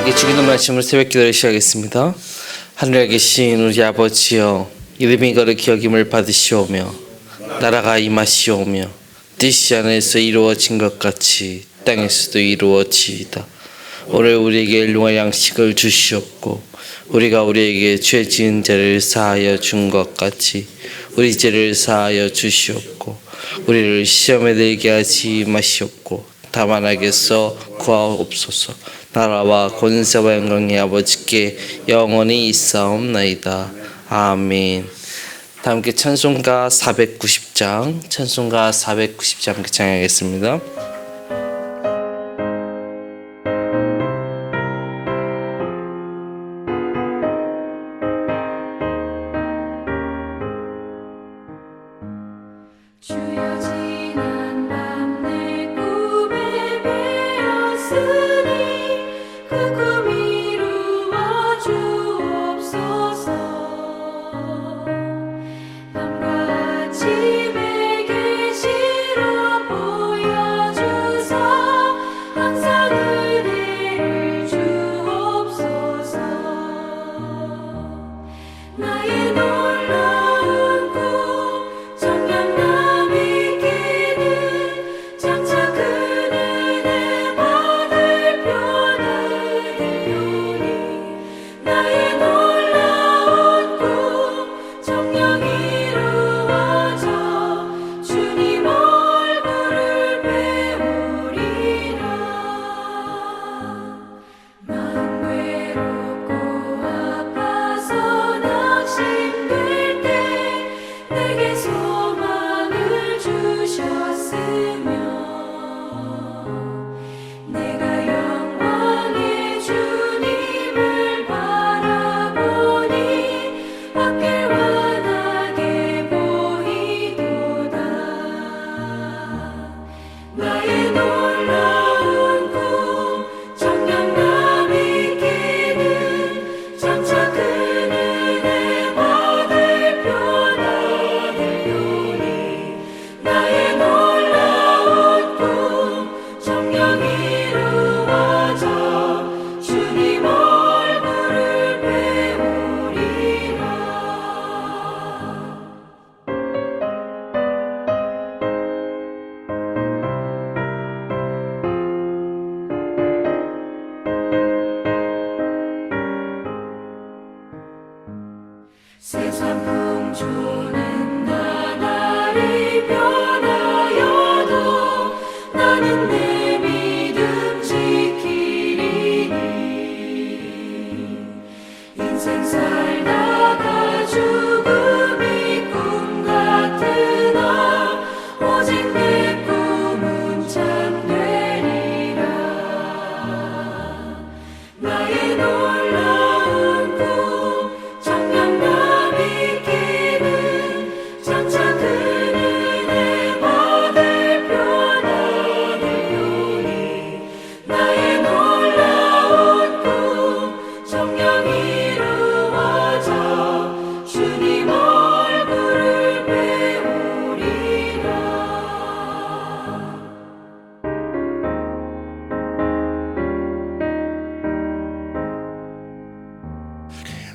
함께 주기도 말씀을 새벽 기도를 시작하겠습니다. 하늘에 계신 우리 아버지여, 이름이 거룩히 여김을 받으시오며 나라가 임하시오며 뜻이 하늘에서 이루어진 것 같이 땅에서도 이루어지이다. 오늘 우리에게 일용할 양식을 주시옵고 우리가 우리에게 죄 지은 자를 사하여 준 것 같이 우리 죄를 사하여 주시옵고 우리를 시험에 들게 하지 마시옵고 다만 악에서 구하옵소서. 나라와 권세와 영광이 아버지께 영원히 있사옵나이다. 아멘. 다 함께 찬송가 490장 함께 찬양하겠습니다.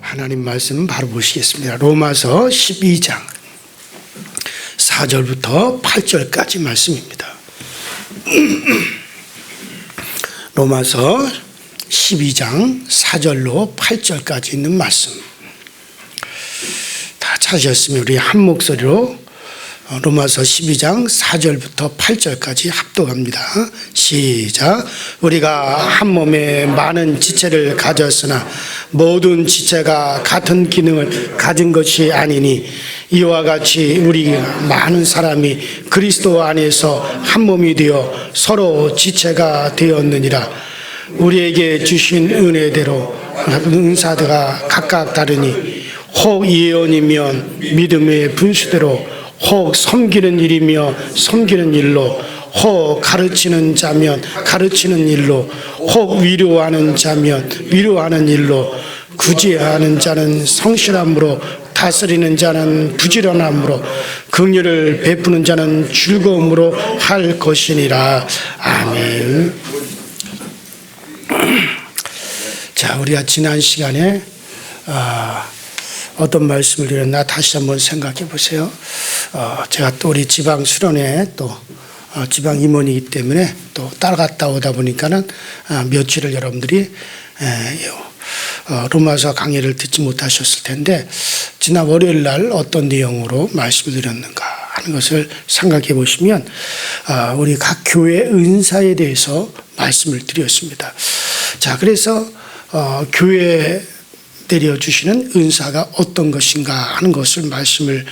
하나님 말씀 바로 보시겠습니다. 로마서 12장 4절부터 8절까지 말씀입니다. 로마서 12장 4절로 8절까지 있는 말씀 다 찾으셨으면 우리 한 목소리로 로마서 12장 4절부터 8절까지 합독합니다. 시작. 우리가 한 몸에 많은 지체를 가졌으나 모든 지체가 같은 기능을 가진 것이 아니니 이와 같이 우리 많은 사람이 그리스도 안에서 한 몸이 되어 서로 지체가 되었느니라. 우리에게 주신 은혜대로 은사가 각각 다르니 혹 예언이면 믿음의 분수대로 혹 섬기는 일이며 섬기는 일로 혹 가르치는 자면 가르치는 일로 혹 위로하는 자면 위로하는 일로 구제하는 자는 성실함으로 다스리는 자는 부지런함으로 긍휼을 베푸는 자는 즐거움으로 할 것이니라. 아멘. 자, 우리가 지난 시간에 어떤 말씀을 드렸나 다시 한번 생각해 보세요. 제가 또 우리 지방 수련회 또 지방 임원이기 때문에 또 따라갔다 오다 보니까는 며칠을 여러분들이 로마서 강의를 듣지 못하셨을 텐데 지난 월요일 날 어떤 내용으로 말씀을 드렸는가 하는 것을 생각해 보시면 우리 각 교회 은사에 대해서 말씀을 드렸습니다. 자, 그래서 교회 내려주시는 은사가 어떤 것인가 하는 것을 말씀을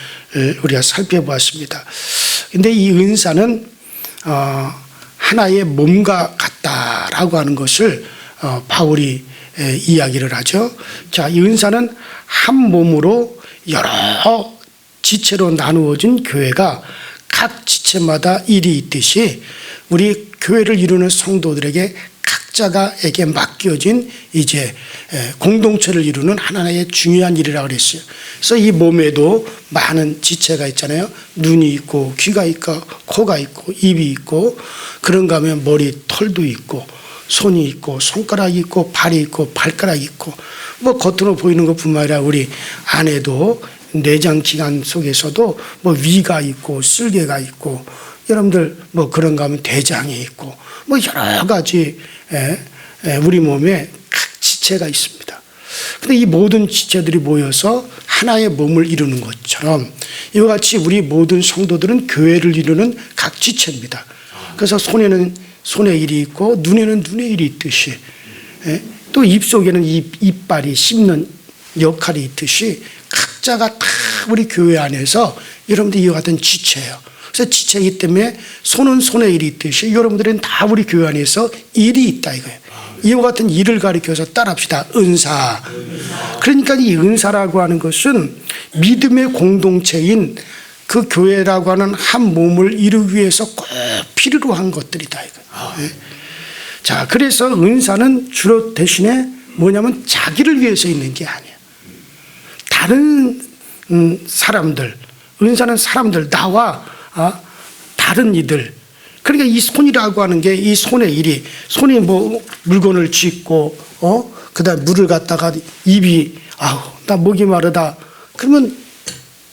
우리가 살펴보았습니다. 근데 이 은사는 하나의 몸과 같다라고 하는 것을 바울이 이야기를 하죠. 자, 이 은사는 한 몸으로 여러 지체로 나누어진 교회가 각 지체마다 일이 있듯이 우리 교회를 이루는 성도들에게 각자가에게 맡겨진 이제 공동체를 이루는 하나의 중요한 일이라고 그랬어요. 그래서 이 몸에도 많은 지체가 있잖아요. 눈이 있고 귀가 있고 코가 있고 입이 있고 그런가 하면 머리 털도 있고 손이 있고 손가락이 있고 발이 있고 발가락이 있고 뭐 겉으로 보이는 것뿐만 아니라 우리 안에도 내장 기관 속에서도 뭐 위가 있고 쓸개가 있고 여러분들 뭐 그런가 하면 대장이 있고 뭐 여러 가지 우리 몸에 각 지체가 있습니다. 근데 이 모든 지체들이 모여서 하나의 몸을 이루는 것처럼 이와 같이 우리 모든 성도들은 교회를 이루는 각 지체입니다. 그래서 손에는 손의 일이 있고 눈에는 눈의 일이 있듯이 또 입속에는 이빨이 씹는 역할이 있듯이 각자가 다 우리 교회 안에서 여러분들 이와 같은 지체예요. 그래서 지체이기 때문에 손은 손의 일이 있듯이 여러분들은 다 우리 교회 안에서 일이 있다 이거예요. 이와 같은 일을 가리켜서 따라합시다. 은사. 그러니까 이 은사라고 하는 것은 믿음의 공동체인 그 교회라고 하는 한 몸을 이루기 위해서 꼭 필요로 한 것들이다 이거예요. 자, 그래서 은사는 주로 대신에 뭐냐면 자기를 위해서 있는 게 아니에요. 다른 사람들, 은사는 사람들, 나와 다른 이들. 그러니까 이 손이라고 하는 게 이 손의 일이 손이 뭐 물건을 쥐고 그다음 물을 갖다가 입이 나 목이 마르다 그러면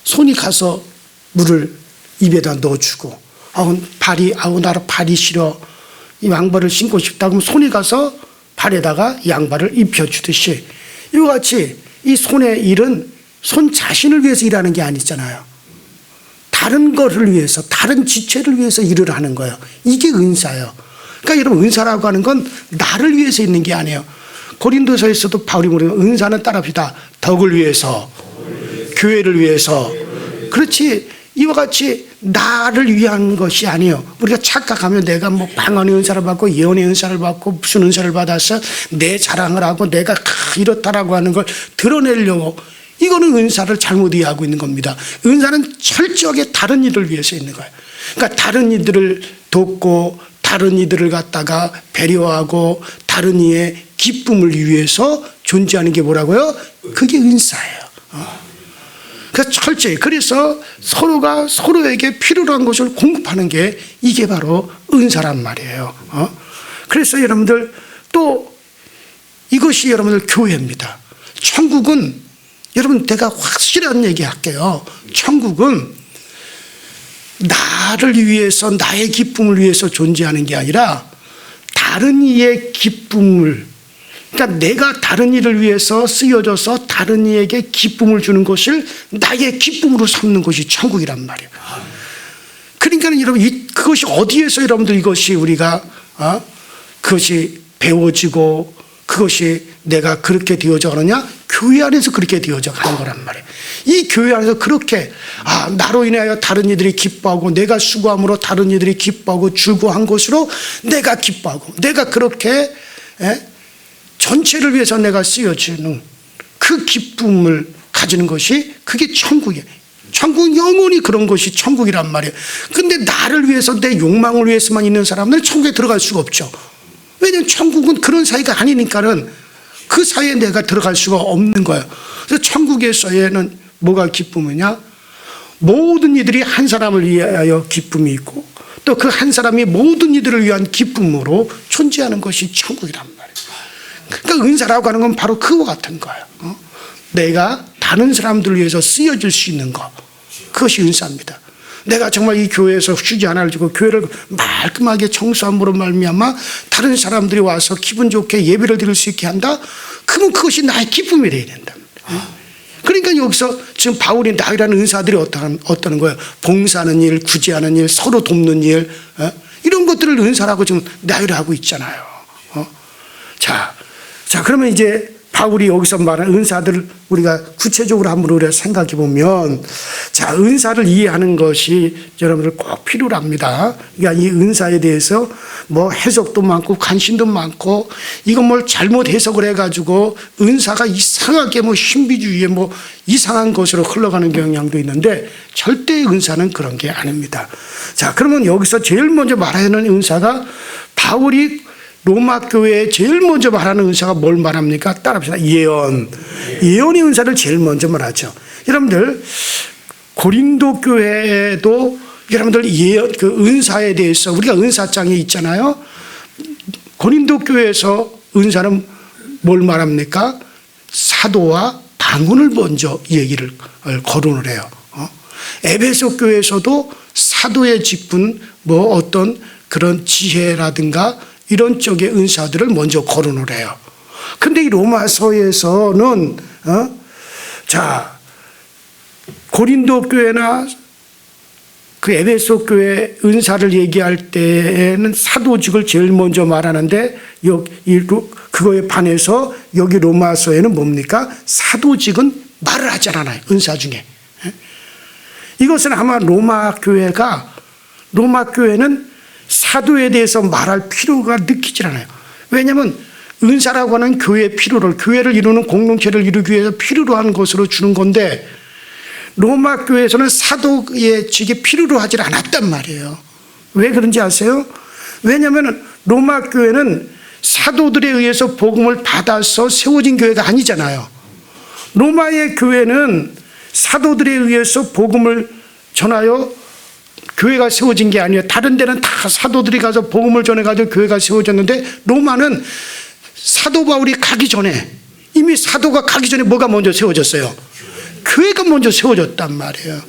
손이 가서 물을 입에다 넣어주고 발이 나로 발이 시려 이 양발을 신고 싶다 그러면 손이 가서 발에다가 양발을 입혀주듯이 이와 같이 이 손의 일은 손 자신을 위해서 일하는 게 아니잖아요. 다른 것을 위해서 다른 지체를 위해서 일을 하는 거예요. 이게 은사예요. 그러니까 여러분 은사라고 하는 건 나를 위해서 있는 게 아니에요. 고린도서에서도 바울이 뭐래요? 은사는 따라합시다. 덕을 위해서 교회를 위해서 그렇지 이와 같이 나를 위한 것이 아니에요. 우리가 착각하면 내가 뭐 방언의 은사를 받고 예언의 은사를 받고 무슨 은사를 받아서 내 자랑을 하고 내가 이렇다라고 하는 걸 드러내려고 이거는 은사를 잘못 이해하고 있는 겁니다. 은사는 철저하게 다른 이들을 위해서 있는 거예요. 그러니까 다른 이들을 돕고 다른 이들을 갖다가 배려하고 다른 이의 기쁨을 위해서 존재하는 게 뭐라고요? 그게 은사예요. 그래서 철저히 그래서 서로가 서로에게 필요로 한 것을 공급하는 게 이게 바로 은사란 말이에요. 그래서 여러분들 또 이것이 여러분들 교회입니다. 천국은 여러분 제가 확실한 얘기 할게요. 천국은 나를 위해서 나의 기쁨을 위해서 존재하는 게 아니라 다른 이의 기쁨을 그러니까 내가 다른 이를 위해서 쓰여져서 다른 이에게 기쁨을 주는 것을 나의 기쁨으로 삼는 것이 천국이란 말이에요. 그러니까 여러분 그것이 어디에서 여러분들 이것이 우리가 그것이 배워지고 그것이 내가 그렇게 되어져 가느냐? 교회 안에서 그렇게 되어져 가는 거란 말이에요. 이 교회 안에서 그렇게 나로 인하여 다른 이들이 기뻐하고 내가 수고함으로 다른 이들이 기뻐하고 주고한 것으로 내가 기뻐하고 내가 그렇게 전체를 위해서 내가 쓰여지는 그 기쁨을 가지는 것이 그게 천국이에요. 천국은 영원히 그런 것이 천국이란 말이에요. 근데 나를 위해서 내 욕망을 위해서만 있는 사람들은 천국에 들어갈 수가 없죠. 왜냐하면 천국은 그런 사이가 아니니까는 그 사이에 내가 들어갈 수가 없는 거예요. 그래서 천국에서에는 뭐가 기쁨이냐? 모든 이들이 한 사람을 위하여 기쁨이 있고 또 그 한 사람이 모든 이들을 위한 기쁨으로 존재하는 것이 천국이란 말이에요. 그러니까 은사라고 하는 건 바로 그와 같은 거예요. 내가 다른 사람들을 위해서 쓰여질 수 있는 것, 그것이 은사입니다. 내가 정말 이 교회에서 휴지 하나를 주고 교회를 말끔하게 청소함으로 말미암아 다른 사람들이 와서 기분 좋게 예배를 드릴 수 있게 한다. 그러면 그것이 나의 기쁨이 되어야 된다. 그러니까 여기서 지금 바울이 나이라는 은사들이 어떠는 거예요? 봉사하는 일, 구제하는 일, 서로 돕는 일, 이런 것들을 은사라고 지금 나이를 하고 있잖아요. 자, 그러면 이제 바울이 여기서 말하는 은사들을 우리가 구체적으로 한번 우리가 생각해 보면, 자, 은사를 이해하는 것이 여러분들 꼭 필요합니다. 그러니까 이 은사에 대해서 뭐 해석도 많고 관심도 많고, 이건 뭘 잘못 해석을 해가지고 은사가 이상하게 뭐 신비주의에 뭐 이상한 것으로 흘러가는 경향도 있는데, 절대 은사는 그런 게 아닙니다. 자, 그러면 여기서 제일 먼저 말하는 은사가 바울이 로마 교회에 제일 먼저 말하는 은사가 뭘 말합니까? 따라합시다. 예언. 예언의 은사를 제일 먼저 말하죠. 여러분들 고린도 교회에도 여러분들 예언 그 은사에 대해서 우리가 은사장이 있잖아요. 고린도 교회에서 은사는 뭘 말합니까? 사도와 방언을 먼저 얘기를 거론을 해요. 에베소 교회에서도 사도의 직분, 뭐 어떤 그런 지혜라든가 이런 쪽의 은사들을 먼저 거론을 해요. 근데 이 로마서에서는 자, 고린도 교회나 그 에베소 교회 은사를 얘기할 때에는 사도직을 제일 먼저 말하는데, 그거에 반해서 여기 로마서에는 뭡니까? 사도직은 말을 하지 않아요. 은사 중에. 이것은 아마 로마 교회는 사도에 대해서 말할 필요가 느끼질 않아요. 왜냐하면 은사라고 하는 교회의 필요를, 교회를 이루는 공동체를 이루기 위해서 필요로 하는 것으로 주는 건데, 로마 교회에서는 사도의 직이 필요로 하질 않았단 말이에요. 왜 그런지 아세요? 왜냐하면 로마 교회는 사도들에 의해서 복음을 받아서 세워진 교회가 아니잖아요. 로마의 교회는 사도들에 의해서 복음을 전하여 교회가 세워진 게 아니에요. 다른 데는 다 사도들이 가서 복음을 전해가지고 교회가 세워졌는데, 로마는 사도 바울이 가기 전에, 이미 사도가 가기 전에 뭐가 먼저 세워졌어요? 교회가 먼저 세워졌단 말이에요.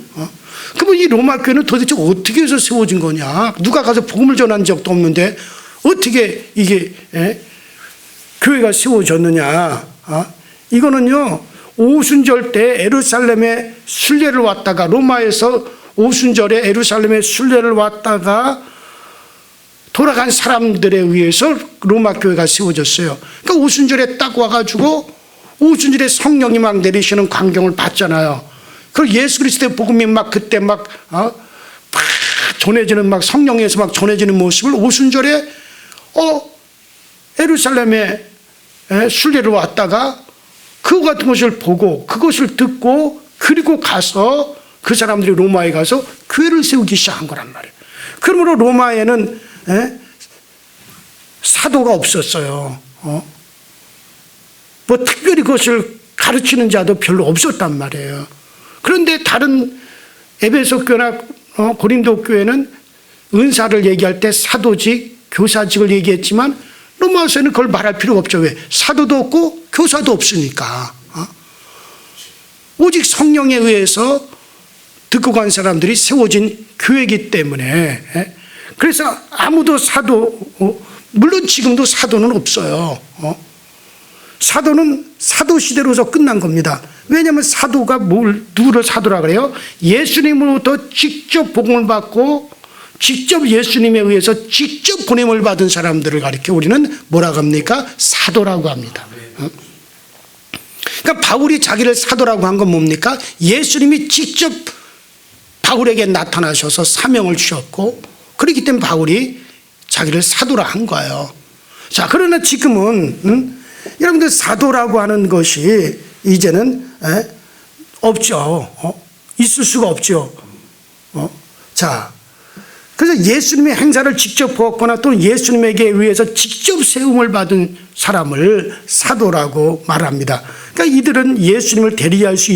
그러면 이 로마 교회는 도대체 어떻게 해서 세워진 거냐? 누가 가서 복음을 전한 적도 없는데 어떻게 이게 교회가 세워졌느냐? 이거는요, 오순절 때 예루살렘에 순례를 왔다가, 로마에서 오순절에 예루살렘에 순례를 왔다가 돌아간 사람들에 의해서 로마 교회가 세워졌어요. 그러니까 오순절에 딱 와가지고 오순절에 성령이 막 내리시는 광경을 봤잖아요. 그리고 예수 그리스도의 복음이 막 그때 막 전해지는, 막 성령에서 막 전해지는 모습을 오순절에 예루살렘에 순례를 왔다가 그거 같은 것을 보고 그것을 듣고, 그리고 가서 그 사람들이 로마에 가서 교회를 세우기 시작한 거란 말이에요. 그러므로 로마에는 사도가 없었어요. 뭐 특별히 그것을 가르치는 자도 별로 없었단 말이에요. 그런데 다른 에베소 교회나 고린도 교회는 은사를 얘기할 때 사도직, 교사직을 얘기했지만, 로마서에는 그걸 말할 필요가 없죠. 왜? 사도도 없고 교사도 없으니까. 오직 성령에 의해서 듣고 간 사람들이 세워진 교회이기 때문에, 그래서 아무도 물론 지금도 사도는 없어요. 사도는 사도 시대로서 끝난 겁니다. 왜냐하면 사도가 누구를 사도라 그래요? 예수님으로부터 직접 복음을 받고 직접 예수님에 의해서 직접 보냄을 받은 사람들을 가리켜 우리는 뭐라고 합니까? 사도라고 합니다. 그러니까 바울이 자기를 사도라고 한 건 뭡니까? 예수님이 직접 바울에게 나타나셔서 사명을 주셨고, 그렇기 때문에 바울이 자기를 사도라 한 거예요. 자, 그러나 지금은 여러분들 사도라고 하는 것이 이제는 없죠. 있을 수가 없죠. 자, 그래서 예수님의 행사를 직접 보았거나 또는 예수님에게 의해서 직접 세움을 받은 사람을 사도라고 말합니다. 그러니까 이들은 예수님을 대리할 수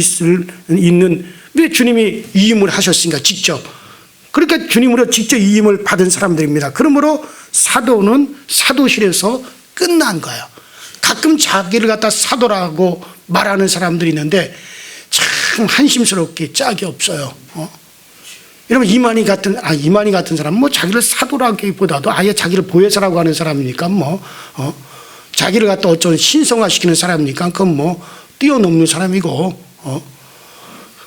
있는, 왜 주님이 위임을 하셨으니까 직접. 그러니까 주님으로 직접 위임을 받은 사람들입니다. 그러므로 사도는 사도실에서 끝난 거예요. 가끔 자기를 갖다 사도라고 말하는 사람들이 있는데 참 한심스럽게 짝이 없어요. 여러분 이만희 같은 사람은 뭐 자기를 사도라기보다도 아예 자기를 보혜사라고 하는 사람이니까 자기를 갖다 어쩌면 신성화시키는 사람이니까 그건 뭐 뛰어넘는 사람이고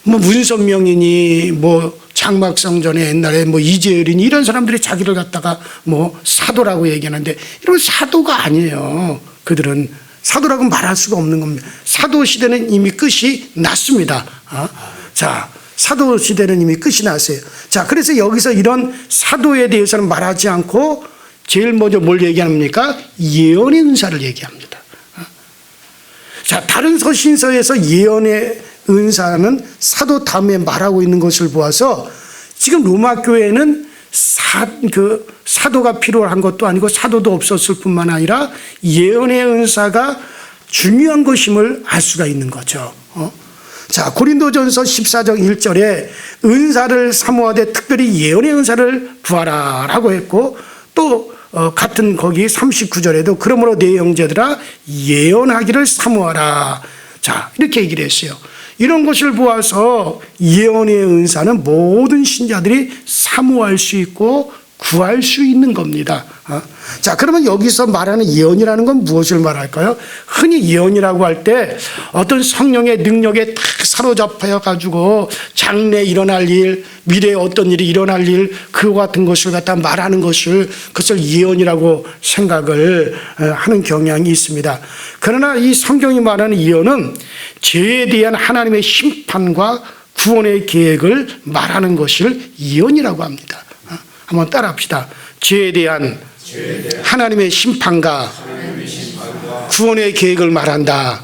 뭐 문선명이니 뭐 장막성전에 옛날에 뭐 이재열이니 이런 사람들이 자기를 갖다가 뭐 사도라고 얘기하는데 이런 사도가 아니에요. 그들은 사도라고 말할 수가 없는 겁니다. 사도 시대는 이미 끝이 났습니다. 자, 사도 시대는 이미 끝이 났어요. 자, 그래서 여기서 이런 사도에 대해서는 말하지 않고 제일 먼저 뭘 얘기합니까? 예언의 은사를 얘기합니다. 자, 다른 서신서에서 예언의 은사는 사도 다음에 말하고 있는 것을 보아서 지금 로마 교회는 사도가 필요한 것도 아니고 사도도 없었을 뿐만 아니라 예언의 은사가 중요한 것임을 알 수가 있는 거죠. 자, 고린도전서 14장 1절에 은사를 사모하되 특별히 예언의 은사를 구하라라고 했고 또 같은 거기 39절에도 그러므로 내 형제들아 예언하기를 사모하라. 자, 이렇게 얘기를 했어요. 이런 것을 보아서 예언의 은사는 모든 신자들이 사모할 수 있고 구할 수 있는 겁니다. 자, 그러면 여기서 말하는 예언이라는 건 무엇을 말할까요? 흔히 예언이라고 할 때 어떤 성령의 능력에 딱 사로잡혀 가지고 장래 일어날 일, 미래에 어떤 일이 일어날 일, 그와 같은 것을 갖다 말하는 그것을 예언이라고 생각을 하는 경향이 있습니다. 그러나 이 성경이 말하는 예언은 죄에 대한 하나님의 심판과 구원의 계획을 말하는 것을 예언이라고 합니다. 한번 따라합시다. 죄에 대한 하나님의 심판과 구원의 계획을 말한다.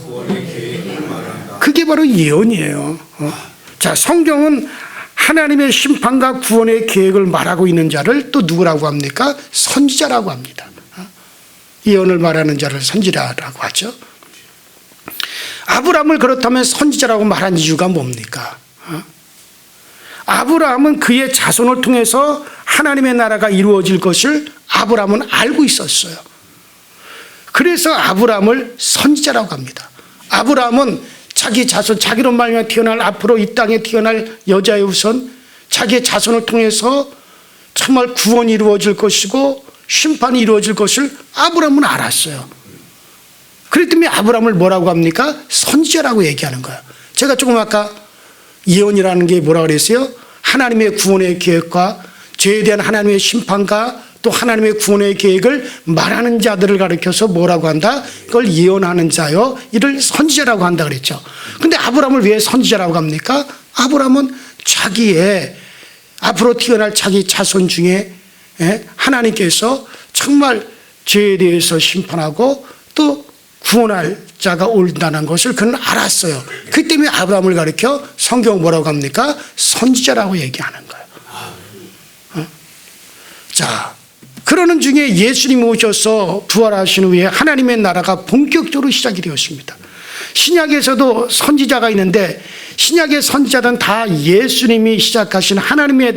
그게 바로 예언이에요. 자, 성경은 하나님의 심판과 구원의 계획을 말하고 있는 자를 또 누구라고 합니까? 선지자라고 합니다. 예언을 말하는 자를 선지자라고 하죠. 아브라함을 그렇다면 선지자라고 말한 이유가 뭡니까? 아브라함은 그의 자손을 통해서 하나님의 나라가 이루어질 것을 아브라함은 알고 있었어요. 그래서 아브라함을 선지자라고 합니다. 아브라함은 자기 자손, 자기로 말미암아 태어날 앞으로 이 땅에 태어날 여자의 우선 자기의 자손을 통해서 정말 구원이 이루어질 것이고 심판이 이루어질 것을 아브라함은 알았어요. 그렇기 때문에 아브라함을 뭐라고 합니까? 선지자라고 얘기하는 거예요. 제가 조금 아까 예언이라는 게 뭐라고 그랬어요? 하나님의 구원의 계획과 죄에 대한 하나님의 심판과 또 하나님의 구원의 계획을 말하는 자들을 가리켜서 뭐라고 한다? 그걸 예언하는 자요. 이를 선지자라고 한다 그랬죠. 근데 아브라함을 왜 선지자라고 합니까? 아브라함은 자기의 앞으로 태어날 자기 자손 중에 하나님께서 정말 죄에 대해서 심판하고 또 구원할 자가 온다는 것을 그는 알았어요. 그 때문에 아브라함을 가리켜 성경 뭐라고 합니까? 선지자라고 얘기하는 거예요. 자, 그러는 중에 예수님이 오셔서 부활하신 후에 하나님의 나라가 본격적으로 시작이 되었습니다. 신약에서도 선지자가 있는데 신약의 선지자들은 다 예수님이 시작하신 하나님의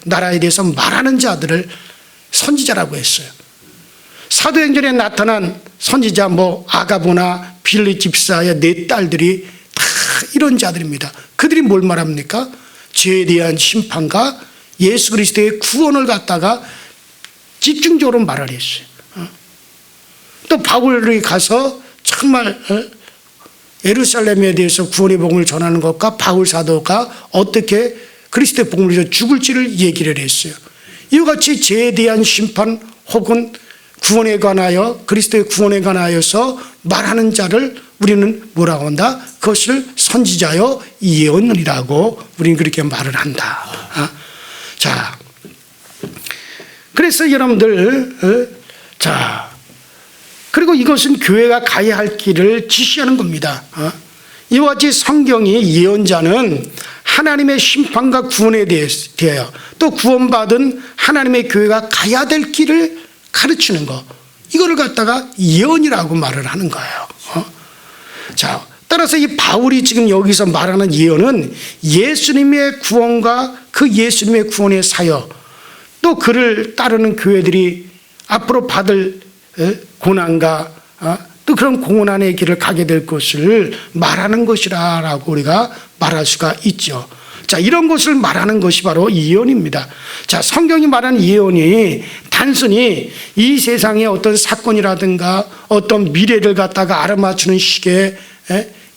나라에 대해서 말하는 자들을 선지자라고 했어요. 사도행전에 나타난 선지자 아가보나 빌리 집사의 네 딸들이 다 이런 자들입니다. 그들이 뭘 말합니까? 죄에 대한 심판과 예수 그리스도의 구원을 갖다가 집중적으로 말을 했어요. 또 바울이 가서 정말 예루살렘에 대해서 구원의 복음을 전하는 것과 바울 사도가 어떻게 그리스도의 복음을 위해서 죽을지를 얘기를 했어요. 이와 같이 죄에 대한 심판 혹은 구원에 관하여 그리스도의 구원에 관하여서 말하는 자를 우리는 뭐라고 한다? 그것을 선지자여 예언이라고 우리는 그렇게 말을 한다. 자, 그래서 여러분들 자, 그리고 이것은 교회가 가야 할 길을 지시하는 겁니다. 이와 같이 성경이 예언자는 하나님의 심판과 구원에 대하여 또 구원받은 하나님의 교회가 가야 될 길을 가르치는 거, 이거를 갖다가 예언이라고 말을 하는 거예요. 자, 따라서 이 바울이 지금 여기서 말하는 예언은 예수님의 구원과 그 예수님의 구원의 사역, 또 그를 따르는 교회들이 앞으로 받을 고난과 또 그런 고난의 길을 가게 될 것을 말하는 것이라고 우리가 말할 수가 있죠. 자, 이런 것을 말하는 것이 바로 예언입니다. 자, 성경이 말하는 예언이 단순히 이 세상의 어떤 사건이라든가 어떤 미래를 갖다가 알아맞추는 식의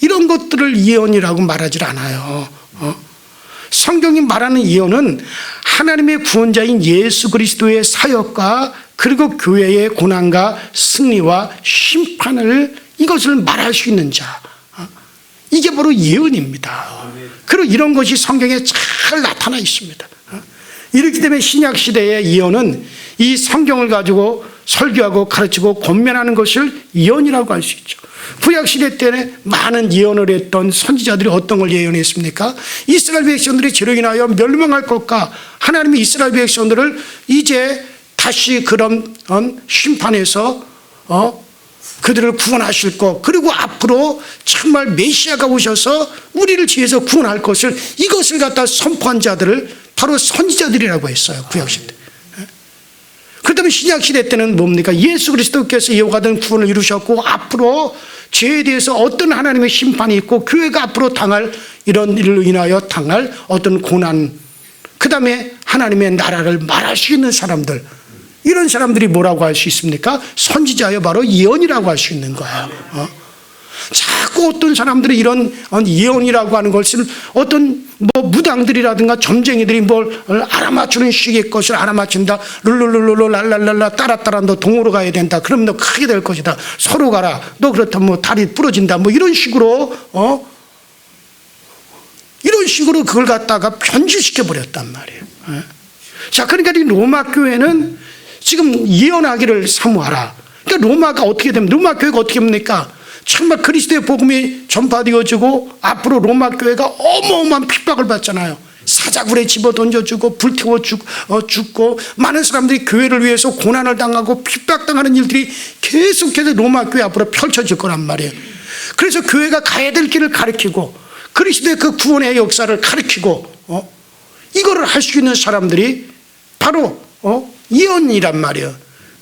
이런 것들을 예언이라고 말하지 않아요. 성경이 말하는 예언은 하나님의 구원자인 예수 그리스도의 사역과 그리고 교회의 고난과 승리와 심판을 이것을 말할 수 있는 자, 이게 바로 예언입니다. 그리고 이런 것이 성경에 잘 나타나 있습니다. 이렇기 때문에 신약 시대의 예언은 이 성경을 가지고 설교하고 가르치고 권면하는 것을 예언이라고 할 수 있죠. 구약 시대 때는 많은 예언을 했던 선지자들이 어떤 걸 예언했습니까? 이스라엘 백성들이 죄로 인하여 멸망할 것과 하나님이 이스라엘 백성들을 이제 다시 그런 심판에서 그들을 구원하실 것, 그리고 앞으로 정말 메시아가 오셔서 우리를 지혜서 구원할 것을, 이것을 갖다 선포한 자들을 바로 선지자들이라고 했어요. 구약시대. 그렇다면 신약시대 때는 뭡니까? 예수 그리스도께서 이와 같은 구원을 이루셨고 앞으로 죄에 대해서 어떤 하나님의 심판이 있고 교회가 앞으로 당할 이런 일로 인하여 당할 어떤 고난, 그 다음에 하나님의 나라를 말할 수 있는 사람들, 이런 사람들이 뭐라고 할 수 있습니까? 선지자여, 바로 예언이라고 할 수 있는 거예요. 자꾸 어떤 사람들이 이런 예언이라고 하는 것을 어떤 무당들이라든가 점쟁이들이 뭘 알아맞추는 식의 것을 알아맞춘다. 룰룰룰룰 랄랄랄라 따라따라 너 동으로 가야 된다. 그럼 너 크게 될 것이다. 서로 가라. 너 그렇다면 다리 부러진다. 이런 식으로 이런 식으로 그걸 갖다가 변질시켜 버렸단 말이에요. 자, 그러니까 이 로마 교회는 지금 예언하기를 사모하라. 그러니까 로마가 어떻게 되면, 로마 교회가 어떻게 됩니까? 정말 그리스도의 복음이 전파되어지고 앞으로 로마 교회가 어마어마한 핍박을 받잖아요. 사자굴에 집어 던져주고 불태워 죽고 많은 사람들이 교회를 위해서 고난을 당하고 핍박당하는 일들이 계속해서 로마 교회 앞으로 펼쳐질 거란 말이에요. 그래서 교회가 가야 될 길을 가르치고 그리스도의 그 구원의 역사를 가르치고 이거를 할 수 있는 사람들이 바로 예언이란 말이에요.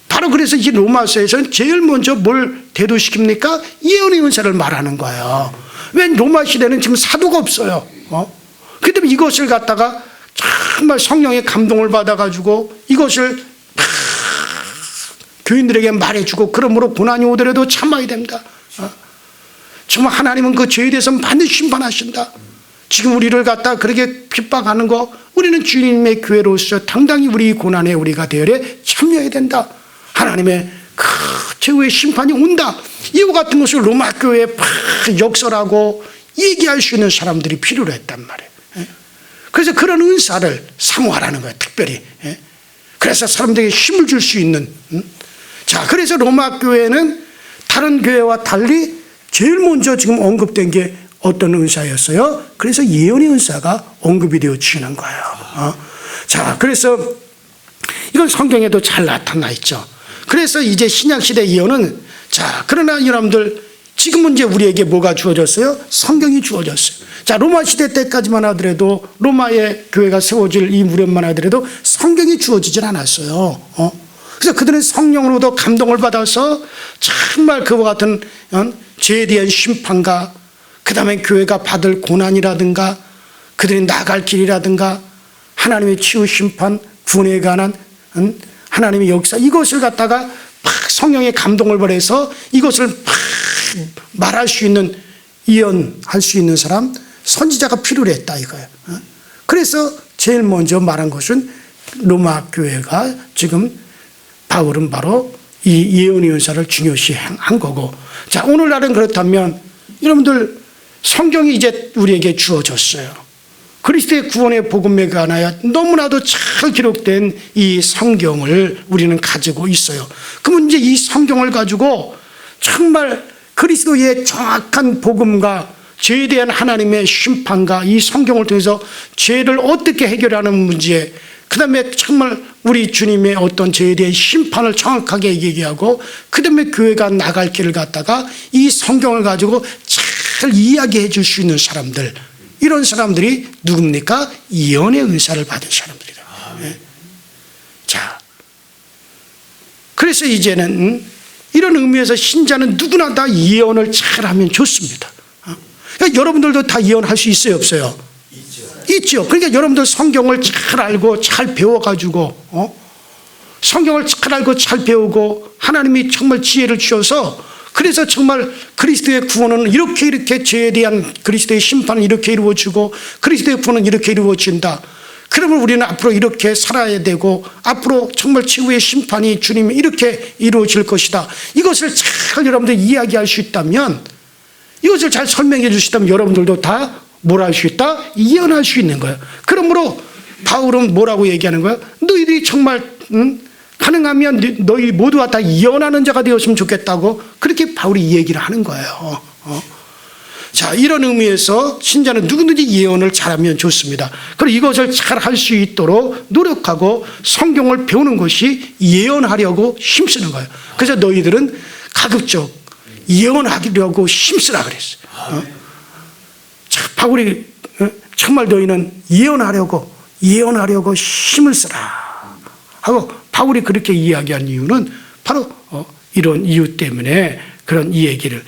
바로 그래서 이 로마서에서는 제일 먼저 뭘 대두시킵니까? 예언의 은사를 말하는 거예요. 왜 로마 시대는 지금 사도가 없어요. 그 때문에 이것을 갖다가 정말 성령의 감동을 받아가지고 이것을 교인들에게 말해주고, 그러므로 고난이 오더라도 참아야 됩니다. 정말 하나님은 그 죄에 대해서 반드시 심판하신다. 지금 우리를 갖다 그렇게 핍박하는 거, 우리는 주님의 교회로서 당당히 우리 고난에 우리가 대열에 참여해야 된다. 하나님의 그 최후의 심판이 온다. 이와 같은 것을 로마 교회에 역설하고 얘기할 수 있는 사람들이 필요로 했단 말이에요. 그래서 그런 은사를 사모하라는 거예요. 특별히. 그래서 사람들에게 힘을 줄 수 있는. 자, 그래서 로마 교회는 다른 교회와 달리 제일 먼저 지금 언급된 게 어떤 은사였어요? 그래서 예언의 은사가 언급이 되어지는 거예요. 자, 그래서 이건 성경에도 잘 나타나 있죠. 그래서 이제 신약시대 예언은, 자, 그러나 여러분들 지금은 이제 우리에게 뭐가 주어졌어요? 성경이 주어졌어요. 자, 로마 시대 때까지만 하더라도, 로마의 교회가 세워질 이 무렵만 하더라도 성경이 주어지질 않았어요. 그래서 그들은 성령으로도 감동을 받아서 정말 그와 같은 죄에 대한 심판과 그 다음에 교회가 받을 고난이라든가 그들이 나갈 길이라든가 하나님의 치유 심판, 구원에 관한 하나님의 역사, 이것을 갖다가 막 성령의 감동을 받아서 이것을 막 말할 수 있는, 예언할 수 있는 사람, 선지자가 필요로 했다 이거예요. 그래서 제일 먼저 말한 것은 로마 교회가 지금 바울은 바로 이 예언의 은사를 중요시 한 거고. 자, 오늘날은 그렇다면 여러분들 성경이 이제 우리에게 주어졌어요. 그리스도의 구원의 복음에 관하여 너무나도 잘 기록된 이 성경을 우리는 가지고 있어요. 그러면 이제 이 성경을 가지고 정말 그리스도의 정확한 복음과 죄에 대한 하나님의 심판과 이 성경을 통해서 죄를 어떻게 해결하는 문제, 그 다음에 정말 우리 주님의 어떤 죄에 대한 심판을 정확하게 얘기하고, 그 다음에 교회가 나갈 길을 갖다가 이 성경을 가지고 잘 이야기해 줄 수 있는 사람들, 이런 사람들이 누굽니까? 예언의 은사를 받은 사람들이다. 자, 그래서 이제는 이런 의미에서 신자는 누구나 다 예언을 잘하면 좋습니다. 그러니까 여러분들도 다 예언할 수 있어요, 없어요? 있죠. 그러니까 여러분들 성경을 잘 알고 잘 배워가지고 성경을 잘 알고 잘 배우고 하나님이 정말 지혜를 주셔서 그래서 정말 그리스도의 구원은 이렇게 죄에 대한 그리스도의 심판은 이렇게 이루어지고 그리스도의 구원은 이렇게 이루어진다. 그러면 우리는 앞으로 이렇게 살아야 되고 앞으로 정말 최후의 심판이 주님이 이렇게 이루어질 것이다. 이것을 잘 여러분들 이야기할 수 있다면, 이것을 잘 설명해 줄 수 있다면 여러분들도 다 뭘 할 수 있다? 예언할 수 있는 거예요. 그러므로 바울은 뭐라고 얘기하는 거예요? 너희들이 정말 가능하면 너희 모두가 다 예언하는 자가 되었으면 좋겠다고 그렇게 바울이 얘기를 하는 거예요. 자, 이런 의미에서 신자는 누구든지 예언을 잘하면 좋습니다. 그리고 이것을 잘 할 수 있도록 노력하고 성경을 배우는 것이 예언하려고 힘쓰는 거예요. 그래서 너희들은 가급적 예언하려고 힘쓰라 그랬어요. 자, 바울이 정말 너희는 예언하려고 힘을 쓰라 하고 바울이 그렇게 이야기한 이유는 바로 이런 이유 때문에 그런 이 얘기를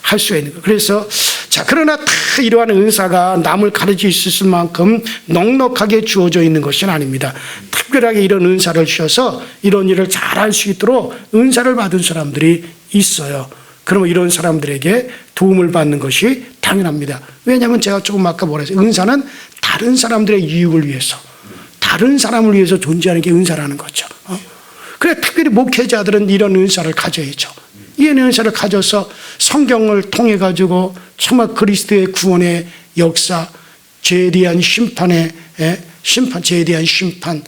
할 수가 있는 거예요. 그래서 자, 그러나 다 이러한 은사가 남을 가르칠 수 있을 만큼 넉넉하게 주어져 있는 것은 아닙니다. 특별하게 이런 은사를 주셔서 이런 일을 잘할 수 있도록 은사를 받은 사람들이 있어요. 그러면 이런 사람들에게 도움을 받는 것이 당연합니다. 왜냐하면 제가 조금 아까 뭐라 했어요? 은사는 다른 사람들의 유익을 위해서, 다른 사람을 위해서 존재하는 게 은사라는 거죠. 그래, 특별히 목회자들은 이런 은사를 가져야죠. 이런 은사를 가져서 성경을 통해 가지고 정말 그리스도의 구원의 역사, 죄에 대한 심판의 죄에 대한 심판,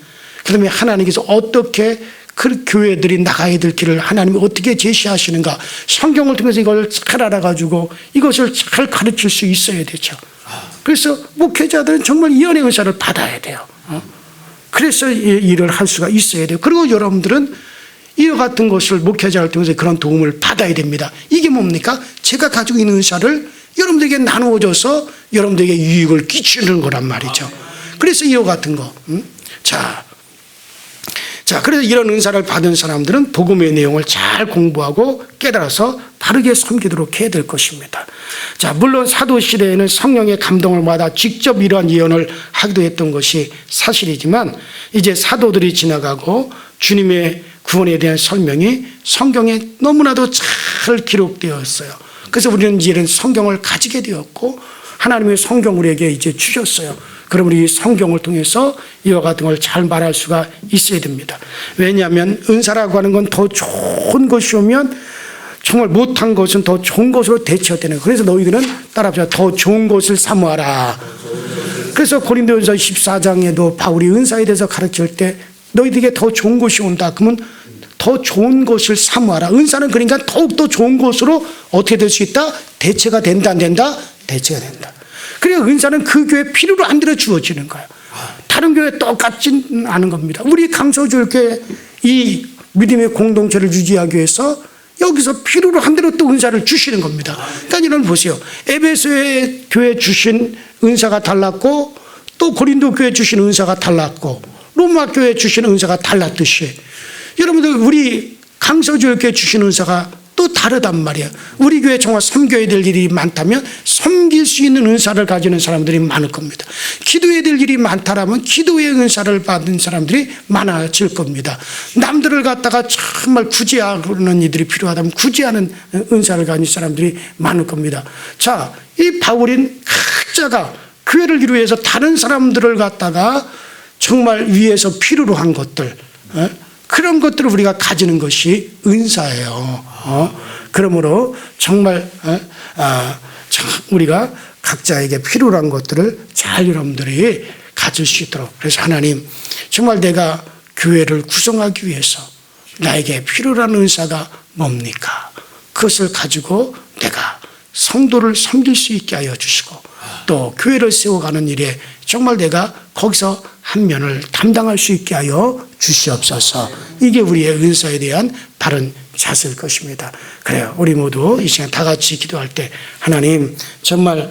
그다음에 하나님께서 어떻게 그 교회들이 나가야 될 길을 하나님이 어떻게 제시하시는가, 성경을 통해서 이걸 잘 알아가지고 이것을 잘 가르칠 수 있어야 되죠. 그래서 목회자들은 정말 예언의 은사를 받아야 돼요. 그래서 일을 할 수가 있어야 돼요. 그리고 여러분들은 이와 같은 것을 목회자를 통해서 그런 도움을 받아야 됩니다. 이게 뭡니까? 제가 가지고 있는 은사를 여러분들에게 나누어줘서 여러분들에게 유익을 끼치는 거란 말이죠. 그래서 이와 같은 거. 자, 그래서 이런 은사를 받은 사람들은 복음의 내용을 잘 공부하고 깨달아서 바르게 섬기도록 해야 될 것입니다. 자, 물론 사도 시대에는 성령의 감동을 받아 직접 이러한 예언을 하기도 했던 것이 사실이지만 이제 사도들이 지나가고 주님의 구원에 대한 설명이 성경에 너무나도 잘 기록되었어요. 그래서 우리는 이제는 성경을 가지게 되었고 하나님의 성경 우리에게 이제 주셨어요. 그럼 우리 성경을 통해서 이와 같은 걸 잘 말할 수가 있어야 됩니다. 왜냐하면 은사라고 하는 건 더 좋은 것이 오면 정말 못한 것은 더 좋은 것으로 대처되는 거예요. 그래서 너희들은 따라합시다. 더 좋은 것을 사모하라. 그래서 고린도전서 14장에도 바울이 은사에 대해서 가르칠 때 너희들에게 더 좋은 것이 온다. 그러면 더 좋은 것을 사모하라. 은사는 그러니까 더욱더 좋은 것으로 어떻게 될 수 있다? 대체가 된다, 안 된다? 대체가 된다. 그래서 은사는 그 교회 필요로 안 들어 주어지는 거예요. 다른 교회 똑같진 않은 겁니다. 우리 강서교회 이 믿음의 공동체를 유지하기 위해서 여기서 필요로 한 대로 또 은사를 주시는 겁니다. 그러니까 이런 보세요. 에베소의 교회 주신 은사가 달랐고 또 고린도 교회 주신 은사가 달랐고 로마 교회 주신 은사가 달랐듯이 여러분들 우리 강서교회 주신 은사가 또 다르단 말이에요. 우리 교회 정말 섬겨야 될 일이 많다면 섬길 수 있는 은사를 가지는 사람들이 많을 겁니다. 기도해야 될 일이 많다라면 기도의 은사를 받은 사람들이 많아질 겁니다. 남들을 갖다가 정말 구제하는 이들이 필요하다면 구제하는 은사를 가진 사람들이 많을 겁니다. 자, 이 바울인 각자가 교회를 이루기 위해서 다른 사람들을 갖다가 정말 위해서 필요로 한 것들, 그런 것들을 우리가 가지는 것이 은사예요. 그러므로 정말 우리가 각자에게 필요로 한 것들을 잘 여러분들이 가질 수 있도록. 그래서 하나님, 정말 내가 교회를 구성하기 위해서 나에게 필요로 한 은사가 뭡니까? 그것을 가지고 내가 성도를 섬길 수 있게 하여 주시고 또 교회를 세워가는 일에 정말 내가 거기서 한 면을 담당할 수 있게 하여 주시옵소서. 이게 우리의 은사에 대한 바른 자세일 것입니다. 그래요. 우리 모두 이 시간 다 같이 기도할 때 하나님, 정말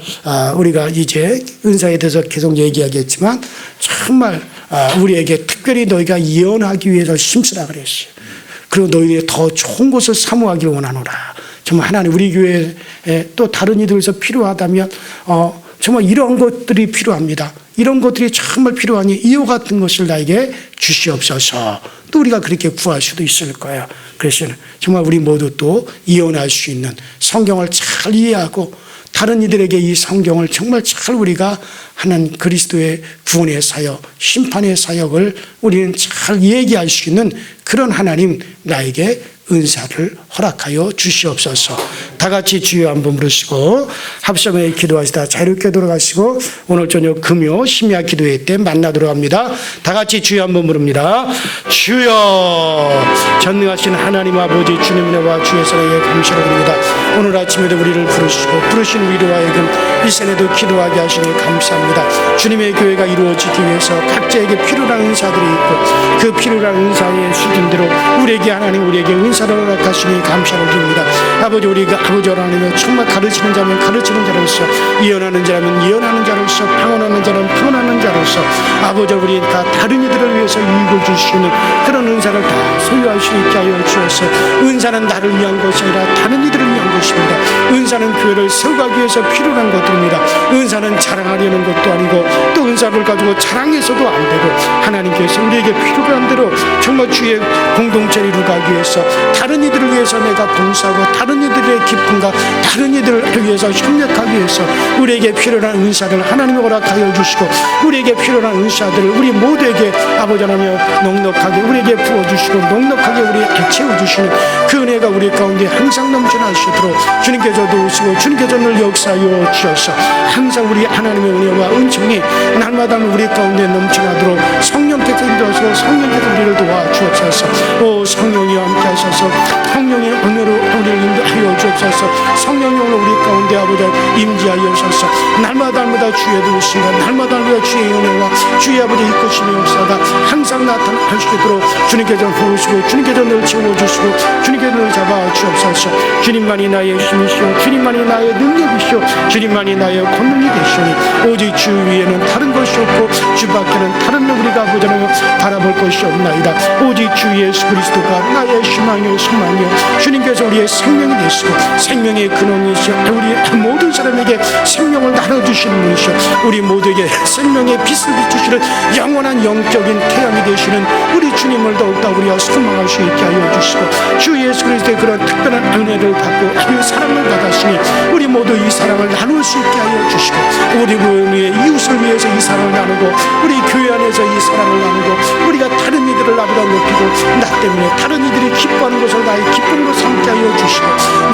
우리가 이제 은사에 대해서 계속 얘기하겠지만 정말 우리에게 특별히 너희가 예언하기 위해서 힘쓰라 그랬어요. 그리고 너희들이 더 좋은 것을 사모하기 원하노라. 정말 하나님 우리 교회에 또 다른 이들에서 필요하다면 정말 이런 것들이 필요합니다. 이런 것들이 정말 필요하니 이와 같은 것을 나에게 주시옵소서. 또 우리가 그렇게 구할 수도 있을 거예요. 그래서 정말 우리 모두 또 이혼할 수 있는 성경을 잘 이해하고 다른 이들에게 이 성경을 정말 잘 우리가 하는 그리스도의 구원의 사역, 심판의 사역을 우리는 잘 얘기할 수 있는 그런 하나님 나에게 은사를 허락하여 주시옵소서. 다 같이 주여 한번 부르시고 합심에 기도하시다 자유롭게 돌아가시고 오늘 저녁 금요 심야 기도회 때 만나도록 합니다. 다 같이 주여 한번 부릅니다. 주여, 전능하신 하나님 아버지 주님의 은혜와 주의 사랑에 감사를 드립니다. 오늘 아침에도 우리를 부르신 위로와 하여금 이 시간에도 기도하게 하시니 감사합니다. 주님의 교회가 이루어지기 위해서 각자에게 필요한 은사들이 있고 그 필요한 은사의 수준대로 우리에게 하나님 우리에게 은사를 허락하시니 감사를 드립니다. 아버지 우리가 아버지 하나님을 정말 가르치는 자면 가르치는 자로서 예언하는 자라면 예언하는 자로서 방언하는 자라면 방언하는 자로서 아버지 우리가 다른 이들을 위해서 이익을 주시는 그런 은사를 다 소유할 수 있게 하여 주셔서 은사는 나를 위한 것이 아니라 다른 이들을 위한 것입니다. 은사는 교회를 세워가기 위해서 필요한 것들입니다. 은사는 자랑하려는 것도 아니고 또 은사를 가지고 자랑해서도 안 되고 하나님께서 우리에게 필요한 대로 정말 주의 공동체를 이루기 위해서 다른 이들을 위해서 내가 봉사하고 다른 이들의 기쁨과 다른 이들을 위해서 협력하기 위해서 우리에게 필요한 은사를 하나님이 허락하여 주시고 우리에게 필요한 은사들을 우리 모두에게 아버지 하나님 넉넉하게 우리에게 부어주시고 넉넉하게 우리에게 채워주시는 그 은혜가 우리 가운데 항상 넘쳐나시도록 주님께서 도우시고 주님께서 늘 역사하여 주셔서 항상 우리 하나님의 은혜와 은총이 날마다 우리 가운데 넘쳐나도록 성령께서 인도하시고 성령께서 우리를 도와주옵소서. 오 성령이 함께 하셔서 성령의 은혜로 우리를 인도하여 주옵소서. 성령이 오늘 우리 가운데 아버지 임재하여 주셔서 날마다 주의 도우심과 날마다 주의 은혜와 주의 아버지 이끄심의 역사가 항상 나타날 수 있도록 주님께서 도우시고 주님께서 늘 채워주시고 주님께서 늘 잡아주옵소서. 주님만이 나의 힘이시오 주님만이 나의 능력이시오 주님만이 나의 권능이 되시오니 오직 주 위에는 다른 것이 없고 주 밖에는 다른 우리가 아버지 바라볼 것이 없나이다. 오직 주 예수 그리스도가 나의 희망이요 소망이요 주님께서 우리의 생명이 되시고 생명의 근원이시오 우리 모든 사람에게 생명을 나눠주시는 분이시오 우리 모두에게 생명의 빛을 비추시는 영원한 영적인 태양이 되시는 우리 주님을 더욱더 우리가 소망할 수 있게 하여 주시고 주 예수 그리스도의 그런 특별한 은혜를 받고 그 사랑을 받았으니 우리 모두 이 사랑을 나눌 수 있게 하여 주시고 우리 위해 이웃을 위해서 이 사랑을 나누고 우리 교회 안에서 이 사랑을 나누고 우리가 다른 이들을 나보다 높이고 나 때문에 다른 이들이 기뻐하는 것을 나의 기쁨으로 삼게 하여 주시고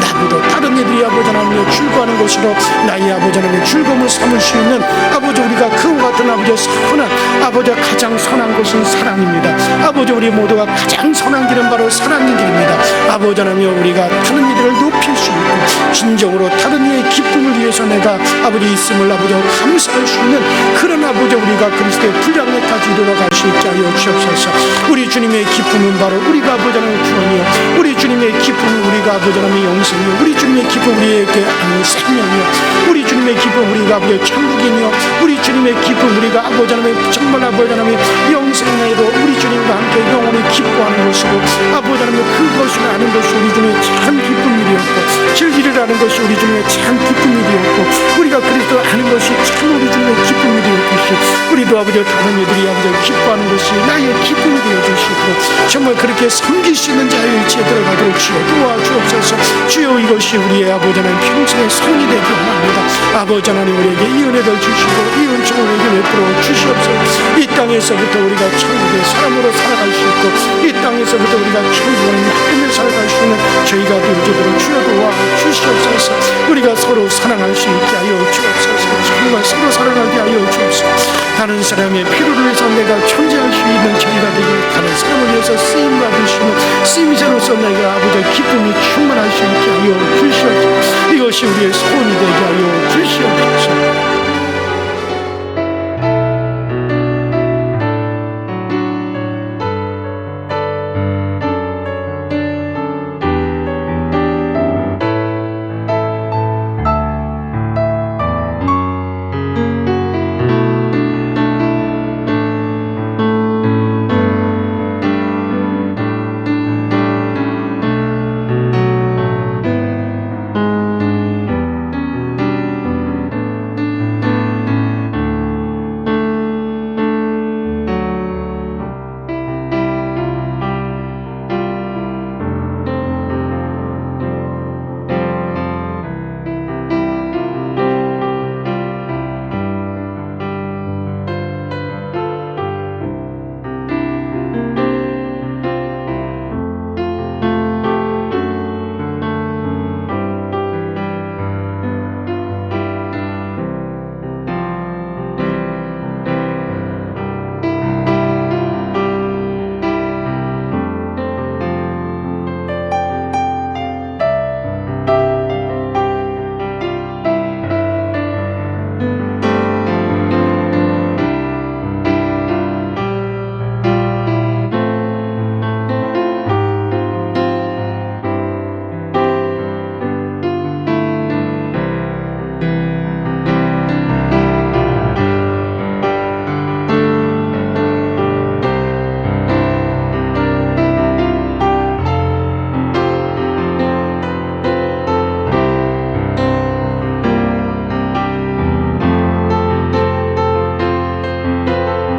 나보다 다른 이들이 아버지 하나님을 즐거워하는 것으로 나의 아버지 하나님의 즐거움을 삼을 수 있는 아버지 우리가 그와 같은 아버지 선한 아버지 가장 선한 것은 사랑입니다. 아버지 우리 모두가 가장 선한 길은 바로 사랑의 길입니다. 아버지 하나님 우리가 다른 이들을 높일 수 있고 진정으로 다른 이의 기쁨을 위해서 내가 아버지 있음을 아버지 감사할 수 있는 그런 아버지 우리가 그리스도의 분량에까지 이르러갈 수 있게 하여 주옵소서. 우리 주님의 기쁨은 바로 우리가 아버지 하나님의 구원이요 우리 주님의 기쁨은 우리가 아버지 하나님의 영생이요 우리 주님의 기쁨 우리에게 생명이요 우리 주님의 기쁨 우리가 아버지 천국이며 우리 주님의 기쁨 우리가 아버지 하나님의 정말 아버지 하나님의 영생이로 우리 주님과 함께 영원히 기뻐하는 것이고 아버지 하나님의 그것을 아는 것이 우리 주님의 참 기쁜 일이었고 진리를 아는 것이 우리 주님의 참 기쁜 일이었고 우리가 그리스도 아는 것이 참 우리 주님의 기쁜 일이었듯이 우리도 아버지 다른 이들이 아버지 기뻐하는 것이 나의 기쁨이 되어주시고 정말 그렇게 섬길 수 있는 자유일지에 들어가도록 주여 도와주옵소서. 주여 이것이 우리의 아버지 하나님 평생의 성이 되기 원합니다. 아버지 하나님 우리에게 이 은혜를 주시고 이 은총을 우리에게 베풀어 주시옵소서. 이 땅에서부터 우리가 천국의 사람으로 살아갈 수 있고 이 땅에서부터 우리가 천국을 맡으며 살아갈 수 있는 저희가 되어지도록 주여 도와주시옵소서. 우리가 서로 사랑할 수 있게 하여 주옵소서. 정말 서로 사랑하게 하여 주옵소서. 다른 사람의 필요를 위해서 내가 존재할 수 있는 저희가 되고 다른 사람을 위해서 쓰임받으시는 쓰임새로서 내가 아버지의 기쁨이 충만할 수 있게 하여 주시옵소서. 이것이 우리의 소원이 되게 하여